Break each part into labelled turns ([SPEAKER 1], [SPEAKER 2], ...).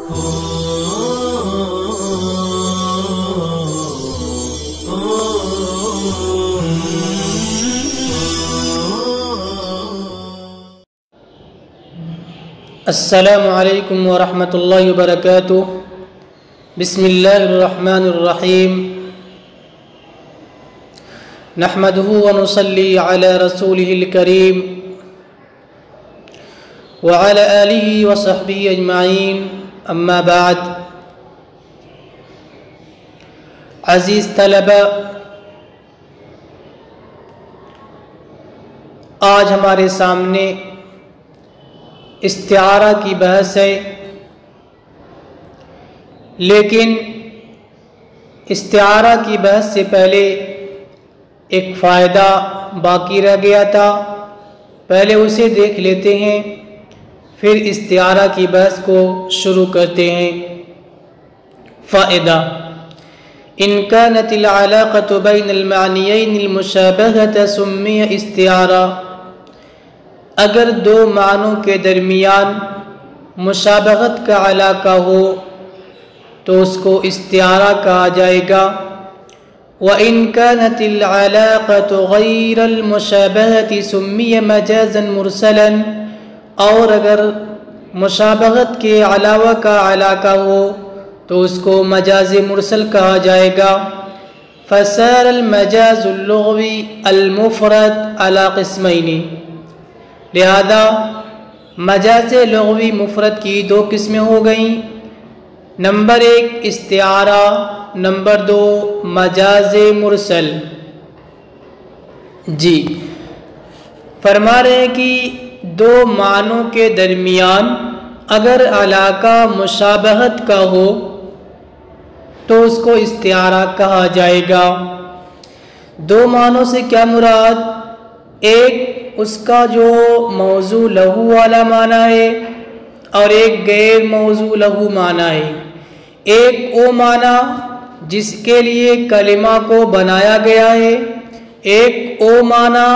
[SPEAKER 1] السلام علیکم ورحمۃ اللہ وبرکاتہ۔ بسم اللہ الرحمن الرحیم۔ نحمدہ ونصلی علی رسولہ الکریم وعلی آلہ وصحبہ اجمعین، اما بعد۔ عزیز طلبہ، آج ہمارے سامنے استعارہ کی بحث ہے، لیکن استعارہ کی بحث سے پہلے ایک فائدہ باقی رہ گیا تھا، پہلے اسے دیکھ لیتے ہیں، پھر استعارہ کی بحث کو شروع کرتے ہیں۔ فائدہ: ان كانت العلاقة بين المعنيين المشابهة سمي استعارہ۔ اگر دو معنوں کے درمیان مشابہت کا علاقہ ہو تو اس کو استعارہ کہا جائے گا۔ وَإِن كَانَتِ الْعَلَاقَةُ غَيْرَ الْمُشَابَهَةِ سُمِّيَ مَجَازًا مُرْسَلًا، اور اگر مشابہت کے علاوہ کا علاقہ ہو تو اس کو مجاز مرسل کہا جائے گا۔ فَصَارَ الْمَجَازُ اللُّغْوِي الْمُفْرَدُ عَلَى قِسْمَيْنِ، لہذا مجاز لغوی مفرد کی دو قسمیں ہو گئیں، نمبر ایک استعارہ، نمبر دو مجاز مرسل۔ جی فرما رہے ہیں کہ دو معنوں کے درمیان اگر علاقہ مشابہت کا ہو تو اس کو استعارہ کہا جائے گا۔ دو معنوں سے کیا مراد؟ ایک اس کا جو موضوع لہو والا معنی ہے اور ایک غیر موضوع لہو معنی ہے۔ ایک وہ معنی جس کے لیے کلمہ کو بنایا گیا ہے، ایک وہ معنی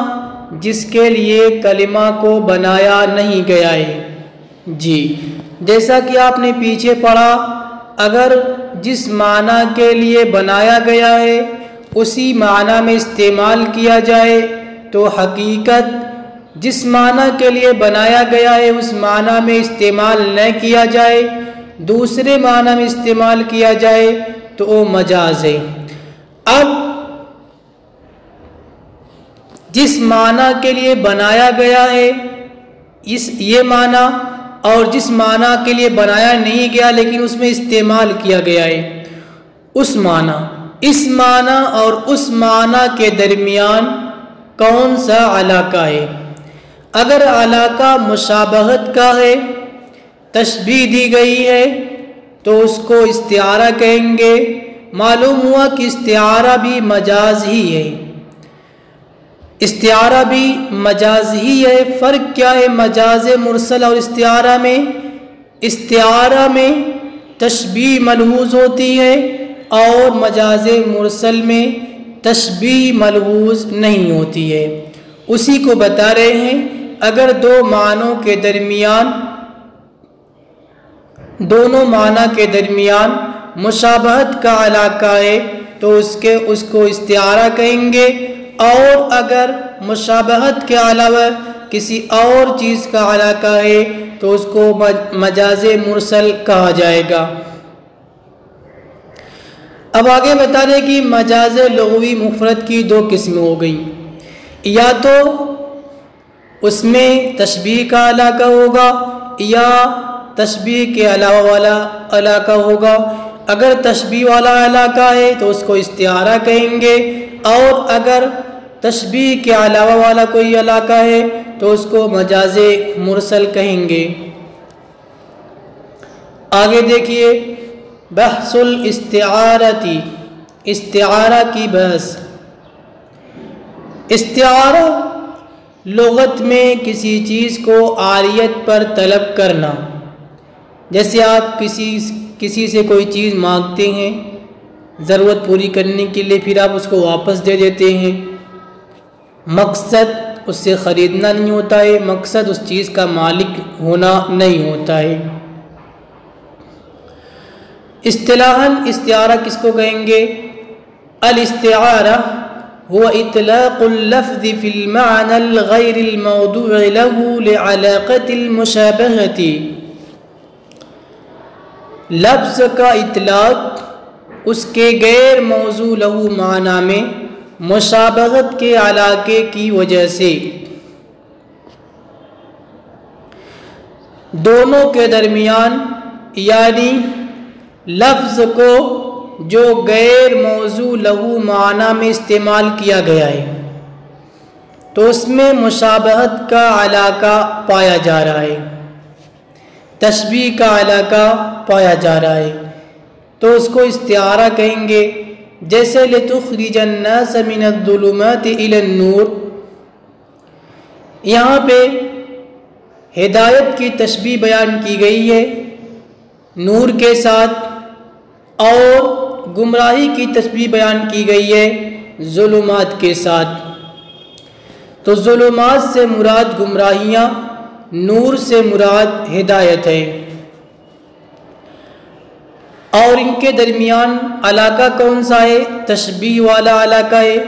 [SPEAKER 1] جس کے لیے کلمہ کو بنایا نہیں گیا ہے۔ جی جیسا کہ آپ نے پیچھے پڑھا، اگر جس معنی کے لیے بنایا گیا ہے اسی معنی میں استعمال کیا جائے تو حقیقت جس معنی کے لیے بنایا گیا ہے اس معنی میں استعمال نہ کیا جائے، دوسرے معنی میں استعمال کیا جائے تو وہ مجاز ہے۔ اب جس معنی کے لیے بنایا گیا ہے یہ معنی، اور جس معنی کے لیے بنایا نہیں گیا لیکن اس میں استعمال کیا گیا ہے اس معنی، اس معنی اور اس معنی کے درمیان کون سا علاقہ ہے؟ اگر علاقہ مشابہت کا ہے، تشبیہ دی گئی ہے تو اس کو استعارہ کہیں گے۔ معلوم ہوا کہ استعارہ بھی مجاز ہی ہے، استعارہ بھی مجاز ہی ہے۔ فرق کیا ہے مجاز مرسل اور استعارہ میں؟ استعارہ میں تشبیہ ملحوظ ہوتی ہے اور مجاز مرسل میں تشبیہ ملحوظ نہیں ہوتی ہے۔ اسی کو بتا رہے ہیں، اگر دو معنوں کے درمیان، دونوں معنی کے درمیان مشابہت کا علاقہ ہے تو اس کو استعارہ کہیں گے، اور اگر مشابہت کے علاوہ کسی اور چیز کا علاقہ ہے تو اس کو مجاز مرسل کہا جائے گا۔ اب آگے بتا رہے کہ مجاز لغوی مفرد کی دو قسمیں ہو گئیں، یا تو اس میں تشبیہ کا علاقہ ہوگا یا تشبیہ کے علاوہ والا علاقہ ہوگا۔ اگر تشبیہ والا علاقہ ہے تو اس کو استعارہ کہیں گے، اور اگر تشبیہ کے علاوہ والا کوئی علاقہ ہے تو اس کو مجاز مرسل کہیں گے۔ آگے دیکھیے، بحث الاستعارتی، استعارہ کی بحث۔ استعارہ لغت میں کسی چیز کو عاریت پر طلب کرنا، جیسے آپ کسی سے کوئی چیز مانگتے ہیں ضرورت پوری کرنے کے لیے، پھر آپ اس کو واپس دے دیتے ہیں۔ مقصد اس سے خریدنا نہیں ہوتا ہے، مقصد اس چیز کا مالک ہونا نہیں ہوتا ہے۔ اصطلاحاً استعارہ کس کو کہیں گے؟ الاستعارہ هو اطلاق اللفظ في المعنى الغير الموضوع له لعلاقة المشابهة، لفظ کا اطلاق اس کے غیر موضوع لہو معنی میں مشابہت کے علاقے کی وجہ سے، دونوں کے درمیان، یعنی لفظ کو جو غیر موضوع لہو معنی میں استعمال کیا گیا ہے تو اس میں مشابہت کا علاقہ پایا جا رہا ہے، تشبیہ کا علاقہ پایا جا رہا ہے، تو اس کو استعارہ کہیں گے۔ جیسے لِتُخْرِجَ النَّاسَ مِنَ الظُّلُمَاتِ إِلَى النُّورِ، یہاں پہ ہدایت کی تشبیہ بیان کی گئی ہے نور کے ساتھ، اور گمراہی کی تشبیہ بیان کی گئی ہے ظلمات کے ساتھ۔ تو ظلمات سے مراد گمراہیاں، نور سے مراد ہدایت ہے، اور ان کے درمیان علاقہ کون سا ہے؟ تشبیہ والا علاقہ ہے۔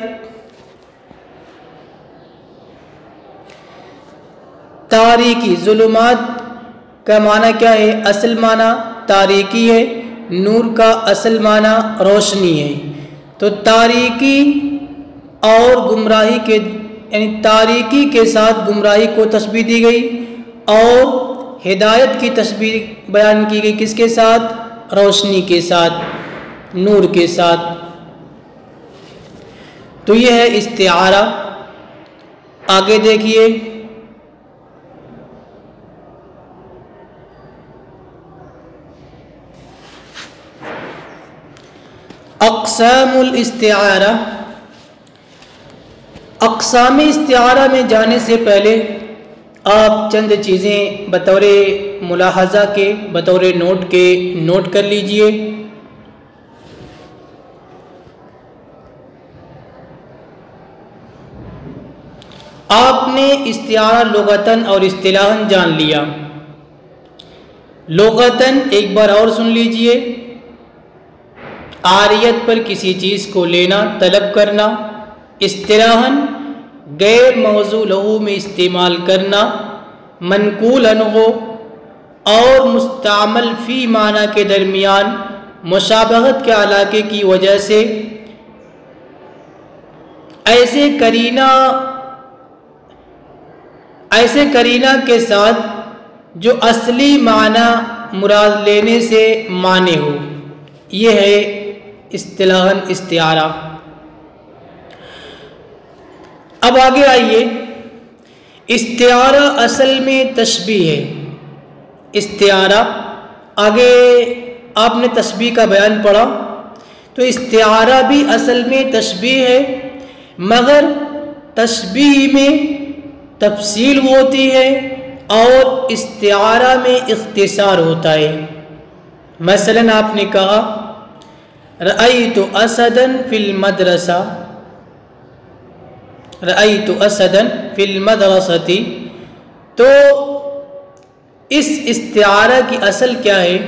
[SPEAKER 1] تاریکی، ظلمات کا معنی کیا ہے؟ اصل معنی تاریکی ہے، نور کا اصل معنی روشنی ہے۔ تو تاریکی اور گمراہی کے، یعنی تاریکی کے ساتھ گمراہی کو تشبیہ دی گئی، اور ہدایت کی تشبیہ بیان کی گئی کس کے ساتھ؟ روشنی کے ساتھ، نور کے ساتھ۔ تو یہ ہے استعارہ۔ آگے دیکھیے، اقسام الاستعارہ۔ اقسام استعارہ میں جانے سے پہلے آپ چند چیزیں بطور ملاحظہ کے، بطور نوٹ کے نوٹ کر لیجئے۔ آپ نے استعارہ لغتاً اور اصطلاحاً جان لیا۔ لغتاً ایک بار اور سن لیجئے، عاریت پر کسی چیز کو لینا، طلب کرنا۔ اصطلاحاً غیر موضوع لہو میں استعمال کرنا، منقول عنہ اور مستعمل فی معنی کے درمیان مشابہت کے علاقے کی وجہ سے ایسے قرینہ کے ساتھ جو اصلی معنی مراد لینے سے مانے ہو، یہ ہے اصطلاحاً استعارہ۔ اب آگے آئیے، استعارہ اصل میں تشبیہ ہے۔ استعارہ، آگے آپ نے تشبیہ کا بیان پڑھا، تو استعارہ بھی اصل میں تشبیہ ہے، مگر تشبیہ میں تفصیل ہوتی ہے اور استعارہ میں اختصار ہوتا ہے۔ مثلاً آپ نے کہا رأیت اسداً فی المدرسہ، رأیت اسداً فی المدرسۃ، تو اس استعارہ کی اصل کیا ہے؟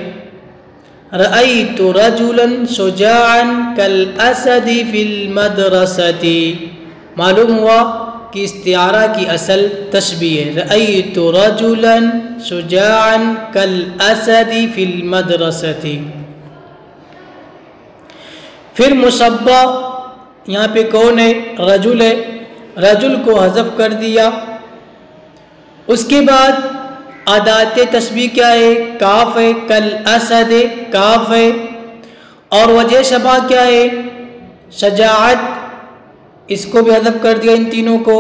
[SPEAKER 1] رأیت رجلا شجاعا کالاسد فی المدرسۃ۔ معلوم ہوا کہ استعارہ کی اصل تشبیہ ہے، رأیت رجلا شجاعا کالاسد فی المدرسۃ۔ پھر مشبہ یہاں پہ کون ہے؟ رجل ہے، رجل کو حذف کر دیا۔ اس کے بعد اداة تشبیہ کیا ہے؟ کاف ہے، کالاسد کاف ہے، اور وجہ شبہ کیا ہے؟ شجاعت، اس کو بھی حذف کر دیا ان تینوں کو۔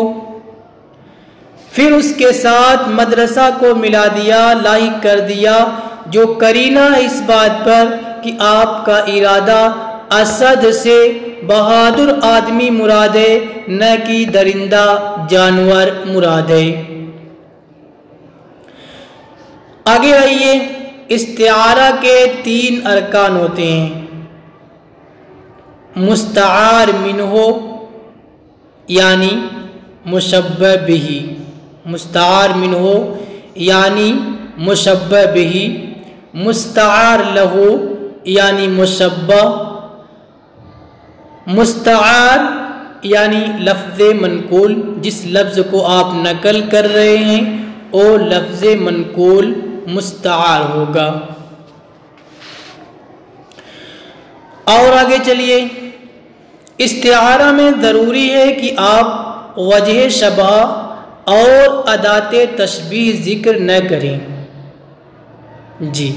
[SPEAKER 1] پھر اس کے ساتھ مدرسہ کو ملا دیا، لاحق کر دیا، جو قرینہ اس بات پر کہ آپ کا ارادہ اسد سے بہادر آدمی مراد ہے، نہ کہ درندہ جانور مراد ہے۔ آگے آئیے، استعارہ کے 3 ارکان ہوتے ہیں، مستعار منہ یعنی مشبہ بہ، مستعار منہ یعنی مشبہ بہ، مستعار لہ یعنی مشبہ، مستعار یعنی لفظ منقول، جس لفظ کو آپ نقل کر رہے ہیں وہ لفظ منقول مستعار ہوگا۔ اور آگے چلیے، استعارہ میں ضروری ہے کہ آپ وجہ شبہ اور ادات تشبیہ ذکر نہ کریں۔ جی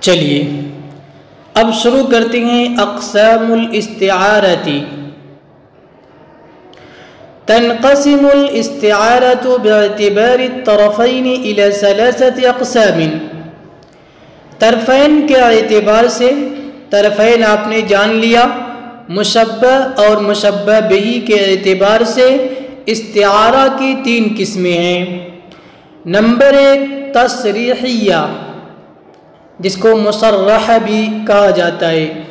[SPEAKER 1] چلیے اب شروع کرتے ہیں۔ اقسام الاستعارتی، تنقسم الاستعارة باعتبار الطرفین الى ثلاثة اقسام۔ طرفین کے اعتبار سے، طرفین آپ نے جان لیا، مشبہ اور مشبہ بہ کے اعتبار سے استعارہ کی تین قسمیں ہیں۔ نمبر ایک تصریحیہ، جس کو مصرح بھی کہا جاتا ہے،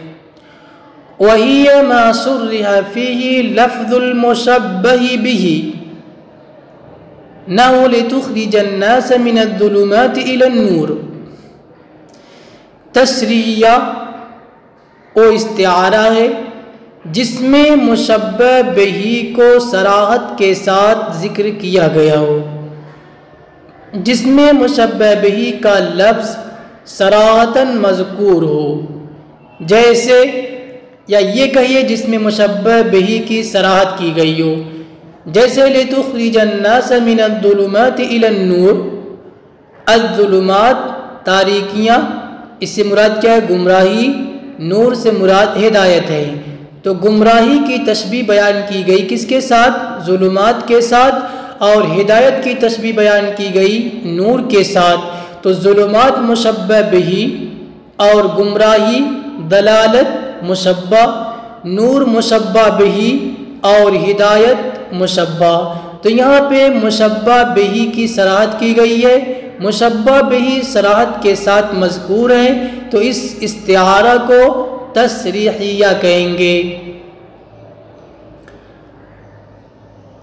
[SPEAKER 1] وَهِيَ مَا صُرِّحَ فِيهِ لَفْظُ الْمُشَبَّهِ بِهِ نَحْوُ لِتُخْرِجَ النَّاسَ مِنَ الظُّلُمَاتِ إِلَى النُّورِ۔ تصریحیہ وہ استعارہ ہے جس میں مشبہ بہ کو صراحت کے ساتھ ذکر کیا گیا ہو، جس میں مشبہ بہ کا لفظ صراحتاً مذکور ہو، جیسے، یا یہ کہیے جس میں مشبہ بہ کی صراحت کی گئی ہو، جیسے لِتُخْرِجَ النَّاسَ مِنَ الظُّلُمَاتِ إِلَى النُّورِ۔ الظلمات تاریکیاں، اس سے مراد کیا ہے؟ گمراہی، نور سے مراد ہدایت ہے، تو گمراہی کی تشبیہ بیان کی گئی کس کے ساتھ؟ ظلمات کے ساتھ، اور ہدایت کی تشبیہ بیان کی گئی نور کے ساتھ۔ تو ظلمات مشبہ بہ اور گمراہی دلالت مشبہ، نور مشبہ بہ اور ہدایت مشبہ۔ تو یہاں پہ مشبہ بہ کی صراحت کی گئی ہے، مشبہ بہ صراحت کے ساتھ مذکور ہیں، تو اس استعارہ کو تصریحیہ کہیں گے۔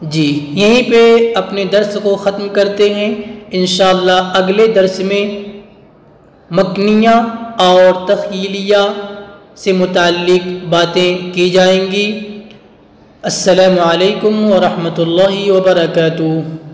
[SPEAKER 1] جی یہیں پہ اپنے درس کو ختم کرتے ہیں، انشاءاللہ اگلے درس میں مکنیہ اور تخیلیہ سے متعلق باتیں کی جائیں گی۔ السلام علیکم ورحمۃ اللہ وبرکاتہ۔